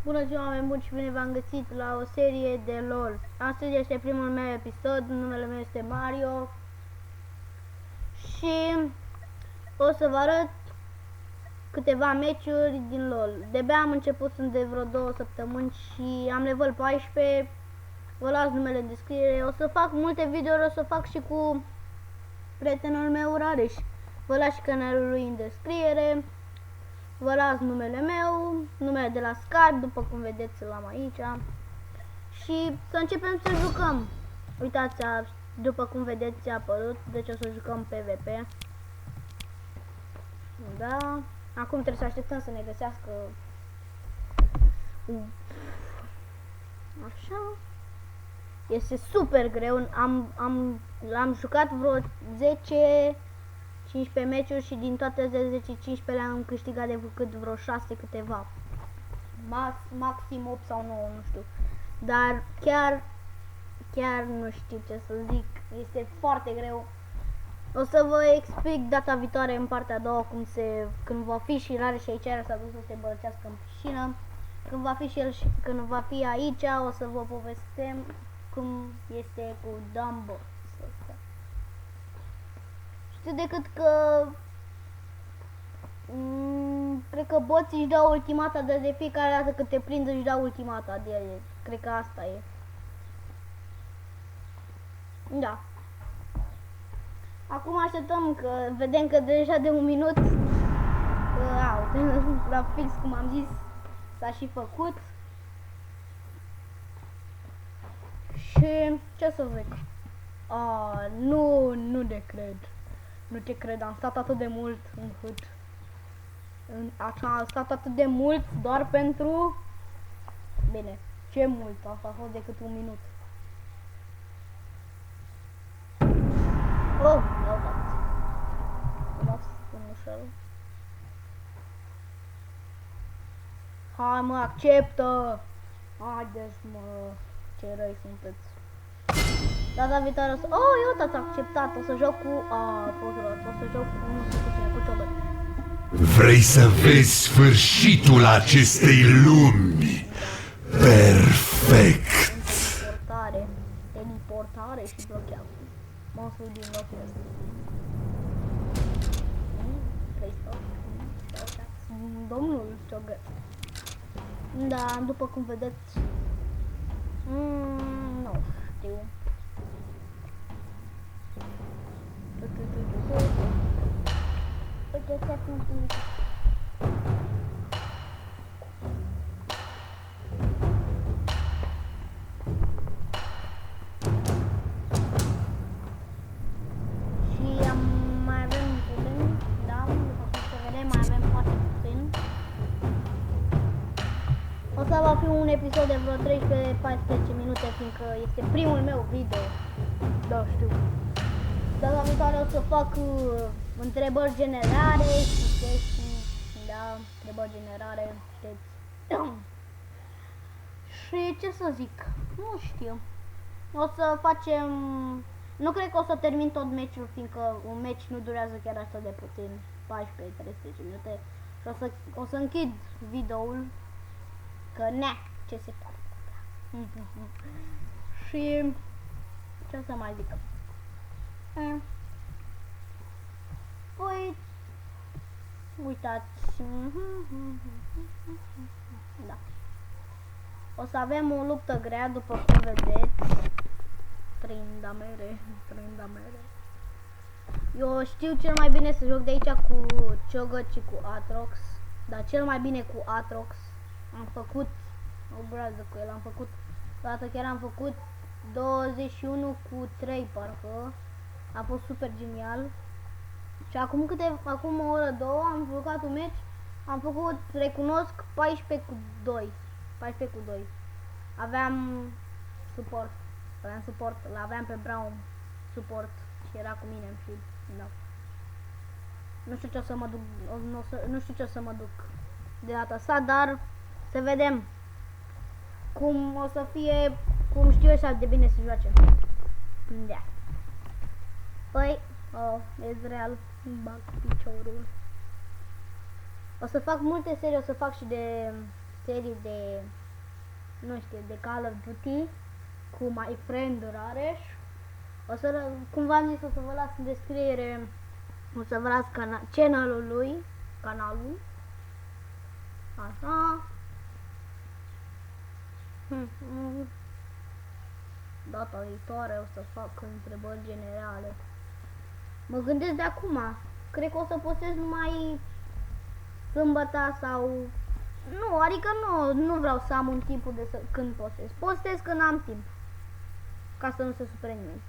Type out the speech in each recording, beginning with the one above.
Bună ziua, oameni buni, și bine v-am găsit la o serie de LOL. Astăzi este primul meu episod, numele meu este Mario și o să vă arăt câteva meciuri din LOL. De-abia am început, sunt de vreo 2 săptămâni și am level 14. Vă las numele în descriere. O să fac multe videouri, o să fac și cu prietenul meu Rareș. Vă las și canalul lui în descriere. Vă las numele meu, numele de la Skype, după cum vedeți l-am aici. Și să începem să jucăm. Uitați, după cum vedeți a apărut, deci o să jucăm PvP. Da. Acum trebuie să așteptăm să ne găsească. Așa. Este super greu. Am jucat vreo 10-15 meciuri și din toate 10-15 le-am câștigat de vreo 6 câteva. Maxim 8 sau 9, nu știu. Dar chiar nu știu ce să zic. Este foarte greu. O să vă explic data viitoare în partea a doua când va fi și Rare și aici s-a dus să se bălățească în piscină. Când va fi aici o să vă povestim cum este cu Dumbo. Știu decât că cred că boții își dau ultimata de fiecare dată când te prind își dau ultimata de ele. Cred că asta e. Da. Acum așteptăm că vedem că deja de un minut la fix cum am zis s-a și făcut. Și ce să zic? Nu te cred. Nu te cred, am stat atât de mult în hât. Am stat atât de mult doar pentru... Bine, ce mult? Asta a fost decât un minut. Oh, mi-au dat. Mi-au dat un ușel. Hai mă, acceptă! Haideți mă, ce răi sunteți. Data viitoare o să... Oh, eu t-ați acceptat, o să joc cu... o să joc cu... Nu știu cu cine, cu Ciobăr. Vrei să vezi sfârșitul acestei lumi? Perfect! Teleportare și blochează. Monstrul din locul ăsta. Domnul Ciogăr. Da, după cum vedeți. Nu știu. O să va fi un episod de vreo 13-14 minute, fiindcă este primul meu video. Da, știu. Data viitoare o să fac întrebări generale și chestii. Da, întrebări generale, știți. Și ce să zic? Nu știu. O să facem... Nu cred că o să termin tot meciul, fiindcă un meci nu durează chiar așa de puțin. 14-13 minute. Și o să închid videoul. Că ne, ce se poate. Și ce să mai zic? Păi uitați. Da. O să avem o luptă grea, după cum vedeți. Trindamere. Eu știu cel mai bine să joc de aici cu Ciogăt și cu Atrox. Dar cel mai bine cu Atrox. Am făcut o groază cu el, odată chiar am făcut 21 cu 3 parcă, a fost super genial. Și acum o oră, 2 am jucat un meci, am făcut, recunosc, 14 cu 2. Aveam suport, l-aveam pe Brown suport și era cu mine și da. Nu știu ce o să mă duc, nu știu ce o să mă duc de data asta, dar să vedem cum o să fie, cum știu așa de bine să joace. Da. Păi, Ezreal, bag piciorul. O să fac multe serii, o să fac și de serie de, nu știu, de Call of Duty cu My Friend Rareș. O să, cum v-am zis, o să vă las în descriere, o să vă las channelul lui, canalul. Așa. Data viitoare o să fac întrebări generale. Mă gândesc de acum. Cred că o să postez numai sâmbătă sau... Nu, adică nu vreau să am un timp de când postez. Postez când am timp. Ca să nu se supere nimeni.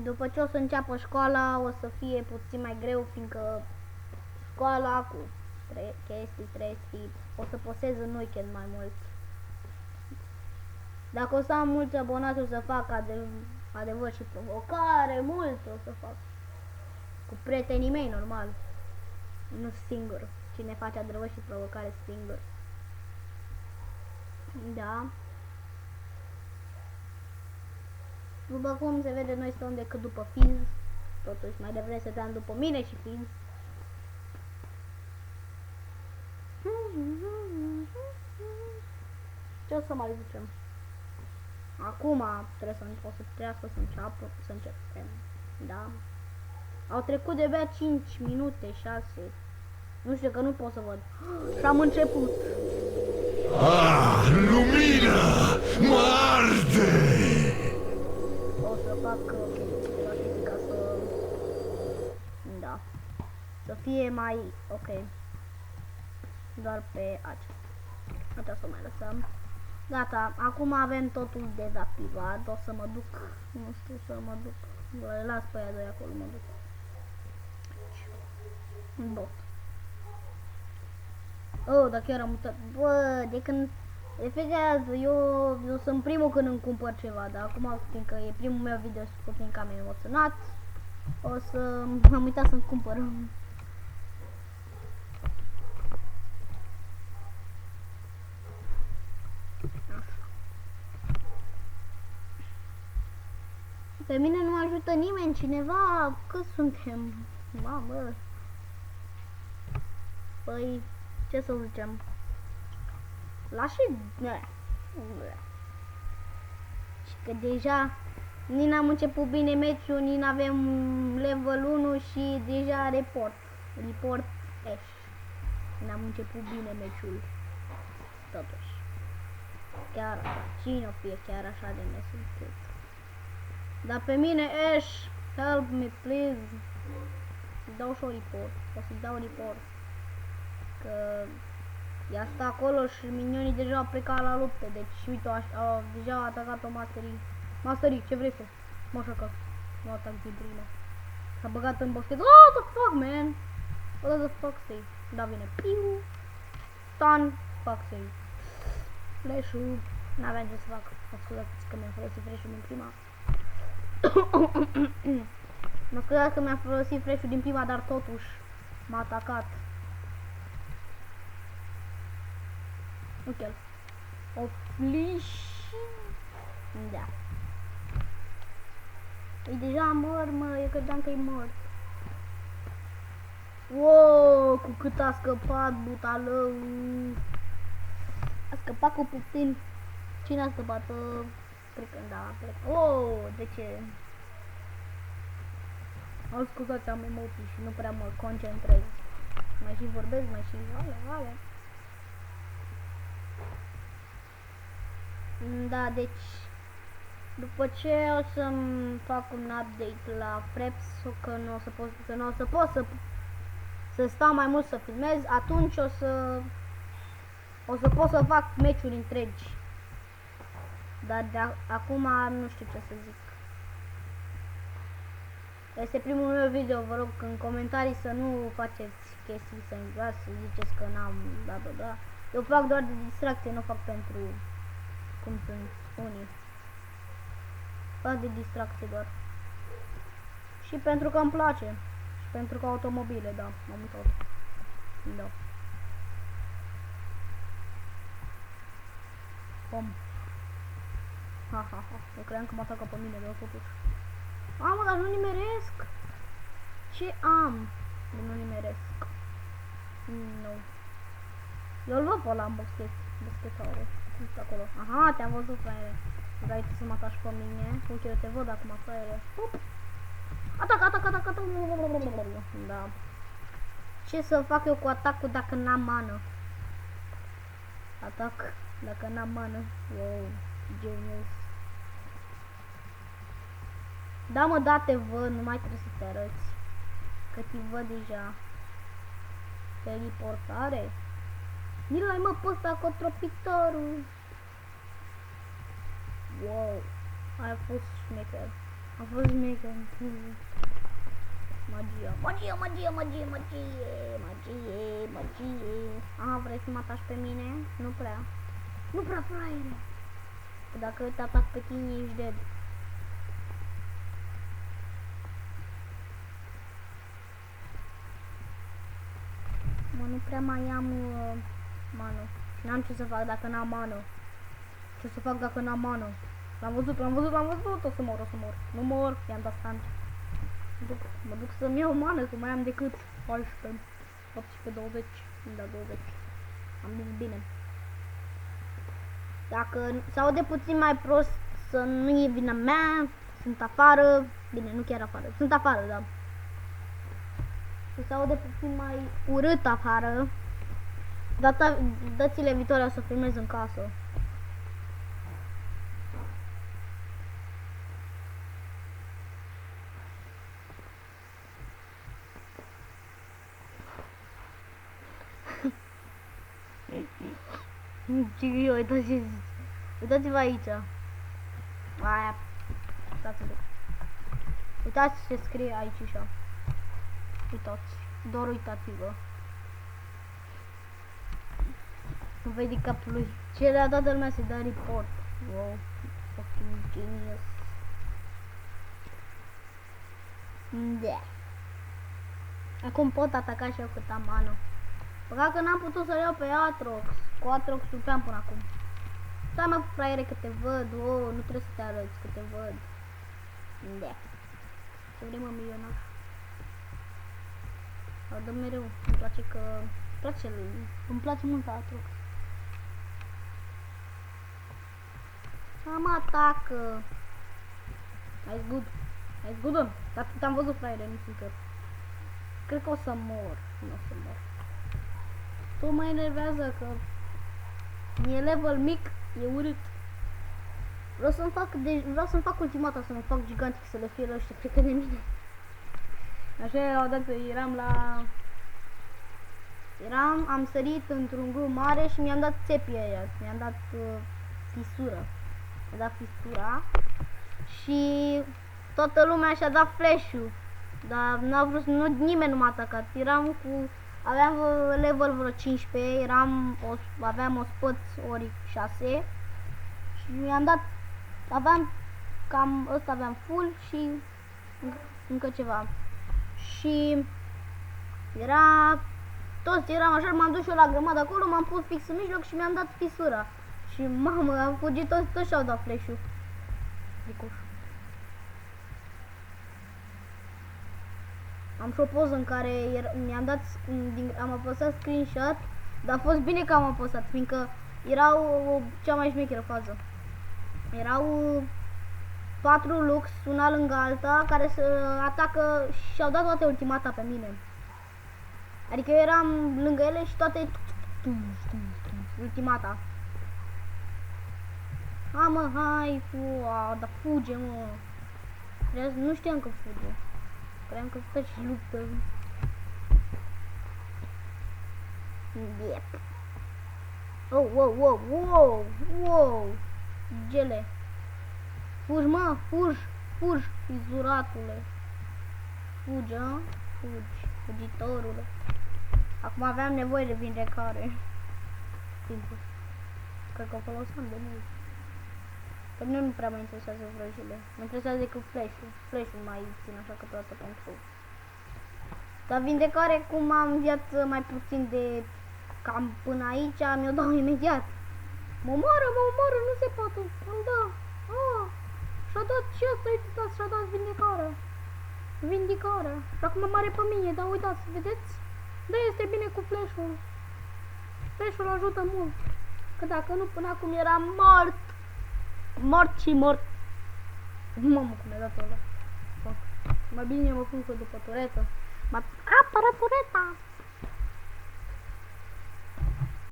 După ce o să înceapă școala, o să fie puțin mai greu, fiindcă școala cu chestii, trebuie o să postez în weekend mai mult. Dacă o să am mulți abonați, o să fac adevăr și provocare, mult o să fac. Cu prietenii mei, normal. Nu singur. Cine face adevăr și provocare singur. Da. După cum se vede, noi stăm decât după Fizz. Totuși, mai devreme stăteam după mine și Fizz. Ce o să mai zicem? Acum trebuie să începem. Da. Au trecut de-abia 5 minute, 6. Nu știu că nu pot să văd. Și am început. Ah, lumina! Mă arde! O să fac câteva chestii ca să... Da. Să fie mai ok. Doar pe acesta. Atunci să mai lăsăm. Gata, acum avem totul dezactivat. O să mă duc. Nu știu să mă duc. Vă las pe aia doi acolo, mă duc. Bot. Oh, dacă chiar am uitat. Bă, de când efectuează, eu sunt primul când îmi cumpăr ceva, dar acum, fiindcă e primul meu video și puțin cam emoționat, o să am uitat să-mi cumpăr. Pe mine nu mă ajută nimeni, cineva, cât suntem? Mamă. Păi, ce să zicem? Și că deja nici n-am început bine meciul, nici n-avem level 1 și deja report Ash. N-am început bine meciul. Totuși. Chiar așa, cine o fie chiar așa de nesimțit. Dar pe mine Ash, help me please. Să-i dau și o report. O să-i dau report. Că ea stă acolo și minionii deja au plecat la lupte. Deci uite, deja au atacat-o Mastery. Mastery, ce vrei să? Mă șocă. Nu atac din prima. S-a băgat în boschet. What the fuck, man? What the fuck say? Da, vine. Piu. Stun. Fuck say. Flash-ul. N-aveam ce să fac. Mă scuzați că mi-am folosit flash-ul din prima. Mă scuzați că mi-am folosit flash-ul din prima, dar totuși m-a atacat. Ok. O flash. Da. E deja mor, mă, eu credeam că e mort. Wow, cu cât a scăpat butalău. A scăpat cu puțin. Cine a scăpat? Cred că da, cred că... Oh, de ce? Au scuzați, am emoții și nu prea mă concentrez. Mai și vorbesc, mai și... Ale. Da, deci... După ce o să-mi fac un update la Fraps, că nu o să pot să stau mai mult să filmez, atunci o să pot să fac meciuri întregi. Dar acum nu știu ce să zic. Este primul meu video, vă rog în comentarii să nu faceți chestii să ziceți că n-am bla bla bla. Eu fac doar de distracție, nu fac pentru cum sunt unii. Fac de distracție doar. Și pentru că îmi place. Și pentru că automobile, da, am uitat. Da. Pom. Ha. Eu cream că mă atacă pe mine, dar totuși. Mamă, dar nu nimeresc. Ce am? Nu nimeresc. Nu. Eu-l văd pe ăla în boschetare. Uite acolo. Aha, te-am văzut, fraiere. Vrei să mă ataci pe mine? Uite, eu te văd acum, fraiere. Atac, atac, atac, atac. Da. Ce să fac eu cu atacul dacă n-am mană? Atac dacă n-am mană. Wow, genius. Da, mă, da, te văd, nu mai trebuie să te arăți. Că te văd deja. Teleportare? Ni-l-ai, mă, pe ăsta cu tropitorul. Wow, a fost șmecher. A fost șmecher. Magia, magia, magia, magie, magie, magie, magie. Aha, vrei să mă ataci pe mine? Nu prea. Nu prea, fraiere. Că dacă te atac pe tine, ești dead. Mă, nu prea mai am mană. Și n-am ce să fac dacă n-am mană. Ce să fac dacă n-am mană? L-am văzut, l-am văzut, l-am văzut. O să mor, o să mor. Nu mor, i-am dat stand. Mă duc să-mi iau mană, că mai am decât 14, 18, 20. Da, 20. Am zis bine. Dacă s-aude puțin mai prost, să nu e vina mea. Sunt afară. Bine, nu chiar afară. Sunt afară, da. Se aude puțin mai urât afară. Dățile viitoare o să filmez în casă. Uitați-vă aici. Aia. Uitați-vă. Uitați ce scrie aici așa. Uitați. Doar uitați-vă. Nu vede capul lui. Ce le-a dat lumea să-i dea report. Wow. Fucking genius. Da. Acum pot ataca și eu cât am mană. Păcat că n-am putut să-l iau pe Atrox. Cu Atrox supeam până acum. Stai, mă, fraiere, că te văd. Oh, nu trebuie să te arăți, că te văd. Da. Ce vrei, mă, milionar? Dar dă mereu. Îmi place că... Îmi place mult Atrox. Mă atacă. Nice good. Nice good, on. Te-am văzut, fraiere, nu sincer. Cred că o să mor. Nu o să mor. Tu mă enervează că e level mic, e urât. Vreau să-mi fac ultimata, să-mi fac gigantic, să le fie ăștia frică de mine. Așa, odată am sărit într-un grup mare și mi-am dat țepii aia, mi-am dat fisură. Mi-am dat fisura și toată lumea și-a dat flash-ul. Dar n-a vrut, nimeni nu m-a atacat. Aveam level vreo 15, aveam o spăț ori 6 și mi-am dat, cam ăsta aveam full și încă ceva. Și toți eram așa, m-am dus și eu la grămadă acolo, m-am pus fix în mijloc și mi-am dat fisura. Și mamă, am fugit, toți și-au dat flash-ul. Am și o poză în care am apăsat screenshot, dar a fost bine că am apăsat, fiindcă erau cea mai șmecheră fază. Erau 4 lux, una lângă alta, care se atacă și au dat toate ultimata pe mine. Adică eu eram lângă ele și toate ultimata. Ha, mă, hai, dar fuge, mă. Nu știam că fuge. Cream că stă și luptă. Yep. Oh, wow, wow, wow, wow. Gele. Fugi, mă, fugi, fizuratule. Fugi, a? Fugi, fugitorule. Acum aveam nevoie de vindecare. Simplu. Cred că o foloseam de mult. Pe mine nu prea mă interesează vrăjile. Mă interesează decât flash-ul. Flash-ul mai țin așa câteodată pentru... Dar vindecare, cum am viață mai puțin de cam până aici, mi-o dau imediat. Mă omoară, nu se poate. Îmi da. Și-a dat și asta, uitați, și-a dat vindecarea. Vindicarea. Și acum mare pe mine, dar uitați, vedeți? Da, este bine cu flash-ul. Flash-ul ajută mult. Că dacă nu, până acum eram mort. Mort și mort. Mamă, cum mi-a dat ăla. Mai bine mă pun după turetă. Mă apără tureta.